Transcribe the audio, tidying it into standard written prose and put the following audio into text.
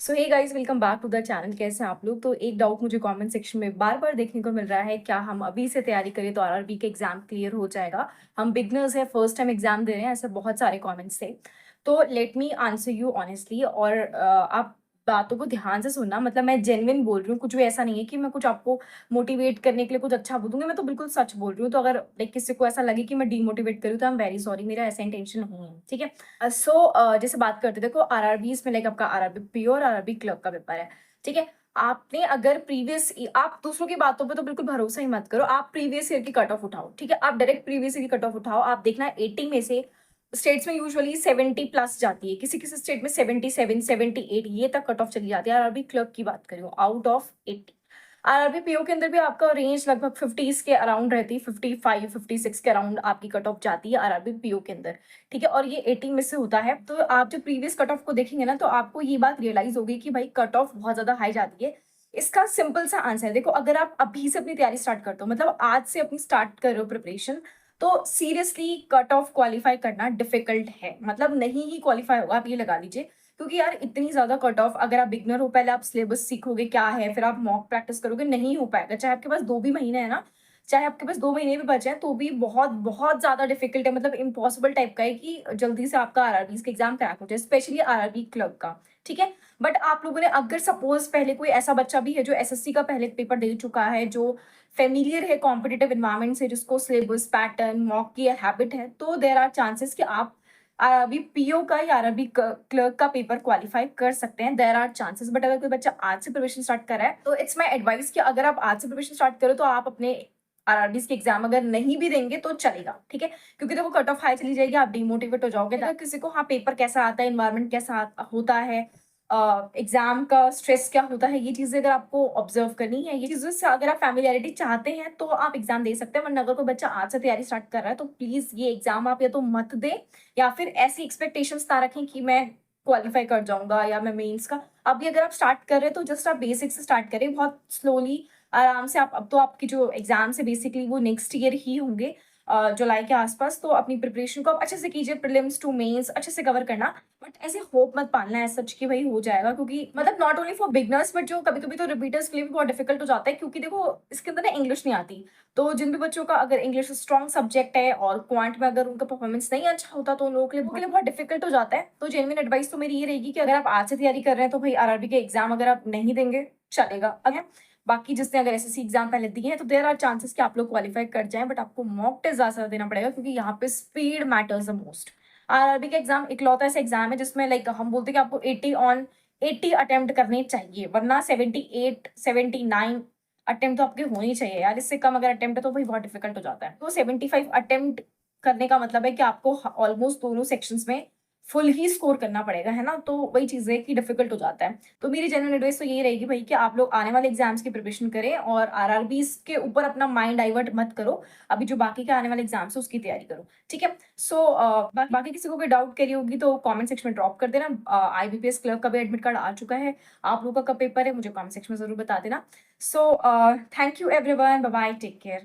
So hey guys, welcome back to the channel. कैसे हैं आप लोग? तो एक डाउट मुझे कमेंट सेक्शन में बार बार देखने को मिल रहा है, क्या हम अभी से तैयारी करें तो आरआरबी का एग्जाम क्लियर हो जाएगा? हम बिगनर्स हैं, फर्स्ट टाइम एग्जाम दे रहे हैं, ऐसे बहुत सारे कमेंट्स थे। तो let me answer you honestly, और आप बातों को ध्यान से सुनना। मतलब मैं जेन्युइन बोल रही हूँ, कुछ भी ऐसा नहीं है कि मैं कुछ आपको मोटिवेट करने के लिए कुछ अच्छा बोलूंगी। मैं तो बिल्कुल सच बोल रही हूँ। तो अगर लाइक किसी को ऐसा लगे कि मैं डीमोटिवेट करूँ तो आई एम वेरी सॉरी, मेरा ऐसा इंटेंशन नहीं है, ठीक है। जैसे बात करते देखो, आरआरबीज में लाइक आपका आरआरबी पीओ और आरआरबी क्लर्क का पेपर है, ठीक है। आपने अगर आप दूसरों की बातों पे तो बिल्कुल भरोसा ही मत करो। आप प्रीवियस ईयर की कट ऑफ उठाओ, ठीक है। आप डायरेक्ट प्रीवियस ईयर की कट ऑफ उठाओ। आप देखना 80 में से स्टेट्स में यूजुअली 70 प्लस जाती है, किसी किसी स्टेट में 77 78 ये तक कट ऑफ चली जाती है। आरआरबी क्लर्क की बात करूँ, आउट ऑफ 80। आरआरबी पीओ के अंदर भी आपका रेंज लगभग 50s के अराउंड रहती है, 55 56 के अराउंड आपकी कट ऑफ जाती है आरआरबी पीओ के अंदर, ठीक है। और ये 80 में से होता है। तो आप जब प्रीवियस कट ऑफ को देखेंगे ना, तो आपको ये बात रियलाइज होगी कि भाई कट ऑफ बहुत ज्यादा हाई जाती है। इसका सिंपल सा आंसर है, देखो अगर आप अभी से अपनी तैयारी स्टार्ट करते हो, मतलब आज से अपनी स्टार्ट कर रहे हो प्रिपरेशन, तो सीरियसली कट ऑफ क्वालिफाई करना डिफिकल्ट है। मतलब नहीं ही क्वालिफाई होगा, आप ये लगा लीजिए। क्योंकि यार इतनी ज्यादा कट ऑफ, अगर आप बिगनर हो, पहले आप सिलेबस सीखोगे क्या है, फिर आप मॉक प्रैक्टिस करोगे, नहीं हो पाएगा। चाहे आपके पास 2 भी महीने है ना, चाहे आपके पास 2 महीने भी बचे हैं, तो भी बहुत बहुत ज्यादा डिफिकल्ट है। मतलब इम्पॉसिबल टाइप का है कि जल्दी से आपका आरआरबी का एग्जाम क्रैक हो जाए, स्पेशली आरआरबी क्लर्क का, ठीक है। बट आप लोगों ने, अगर सपोज पहले कोई ऐसा बच्चा भी है जो एसएससी का पहले पेपर दे चुका है, जो फेमिलियर है कॉम्पिटेटिव इन्वायरमेंट से, जिसको सिलेबस पैटर्न मॉक की हैबिट है, तो देर आर चांसेस कि आप आरआरबी पीओ का या आरआरबी क्लर्क का पेपर क्वालिफाई कर सकते हैं। There are chances. बट अगर कोई बच्चा आज से प्रिपरेशन स्टार्ट कर रहा है, तो इट्स माई एडवाइस कि अगर आप आज से प्रिपरेशन स्टार्ट करो तो आप अपने आरआरबीज के एग्जाम अगर नहीं भी देंगे तो चलेगा, ठीक है। क्योंकि देखो कट ऑफ हाई चली जाएगी, आप डिमोटिवेट हो जाओगे। अगर किसी को हाँ पेपर कैसा आता है, इन्वायरमेंट कैसा होता है, एग्जाम का स्ट्रेस क्या होता है, ये चीजें अगर आपको ऑब्जर्व करनी है, ये चीजों से अगर आप फैमिलियरिटी चाहते हैं तो आप एग्जाम दे सकते हैं। वरना अगर कोई बच्चा आज से तैयारी स्टार्ट कर रहा है, तो प्लीज ये एग्जाम आप या तो मत दे, या फिर ऐसी एक्सपेक्टेशंस ना रखें कि मैं क्वालिफाई कर जाऊंगा या मैं मेंस का। अभी अगर आप स्टार्ट कर रहे हैं तो जस्ट आप बेसिक से स्टार्ट करें, बहुत स्लोली, आराम से। आप अब तो आपकी जो एग्जाम्स है बेसिकली वो नेक्स्ट ईयर ही होंगे, जुलाई के आसपास। तो अपनी प्रिपरेशन को आप अच्छे से कीजिए, प्रीलिम्स टू मेंस अच्छे से कवर करना। बट ऐसे होप मत पालना है सच कि भाई हो जाएगा, क्योंकि मतलब not only for beginners, but जो कभी कभी तो रिपीटर्स के लिए भी बहुत डिफिकल्ट हो जाता है। क्योंकि देखो इसके अंदर ना इंग्लिश नहीं आती। तो जिन भी बच्चों का अगर इंग्लिश स्ट्रॉन्ग सब्जेक्ट है और क्वांट में अगर उनका परफॉर्मेंस नहीं अच्छा होता, तो उन लोगों के लिए बहुत डिफिकल्ट हो जाता है। तो जेन्युइन एडवाइस तो मेरी ये रहेगी कि अगर आप आज से तैयारी कर रहे हैं तो भाई आरआरबी के एग्जाम अगर आप नहीं देंगे चलेगा। अगर बाकी जिसने अगर एसएससी एग्जाम पहले दिए हैं, तो देयर आर चांसेस कि आप लोग क्वालिफाई कर जाएं। बट आपको मॉक टेस्ट ज्यादा देना पड़ेगा, क्योंकि यहाँ पे speed matters the most. RRB का एग्जाम इकलौता ऐसा एग्जाम है जिसमें लाइक हम बोलते हैं कि आपको 80 अटेम्प्ट करने चाहिए, वरना 78 79 अटेम्प्ट तो आपके होने ही चाहिए यार। इससे कम अगर अटेम्प्ट है तो भाई बहुत डिफिकल्ट हो जाता है। तो 75 अटेम्प्ट करने का मतलब है कि आपको ऑलमोस्ट दोनों सेक्शंस में फुल ही स्कोर करना पड़ेगा, है ना। तो वही चीज है कि डिफिकल्ट हो जाता है। तो मेरी जेन्युइन एडवाइस तो यही रहेगी भाई कि आप लोग आने वाले एग्जाम्स की प्रिपरेशन करें और आरआरबीज के ऊपर अपना माइंड डाइवर्ट मत करो। अभी जो बाकी के आने वाले एग्जाम्स है उसकी तैयारी करो, ठीक है। बाकी किसी को कोई डाउट करी होगी तो कमेंट सेक्शन में ड्रॉप कर देना। आईबीपीएस क्लर्क का भी एडमिट कार्ड आ चुका है। आप लोगों का कब पेपर है मुझे कमेंट सेक्शन में जरूर बता देना। So thank you everyone, bye bye, take care.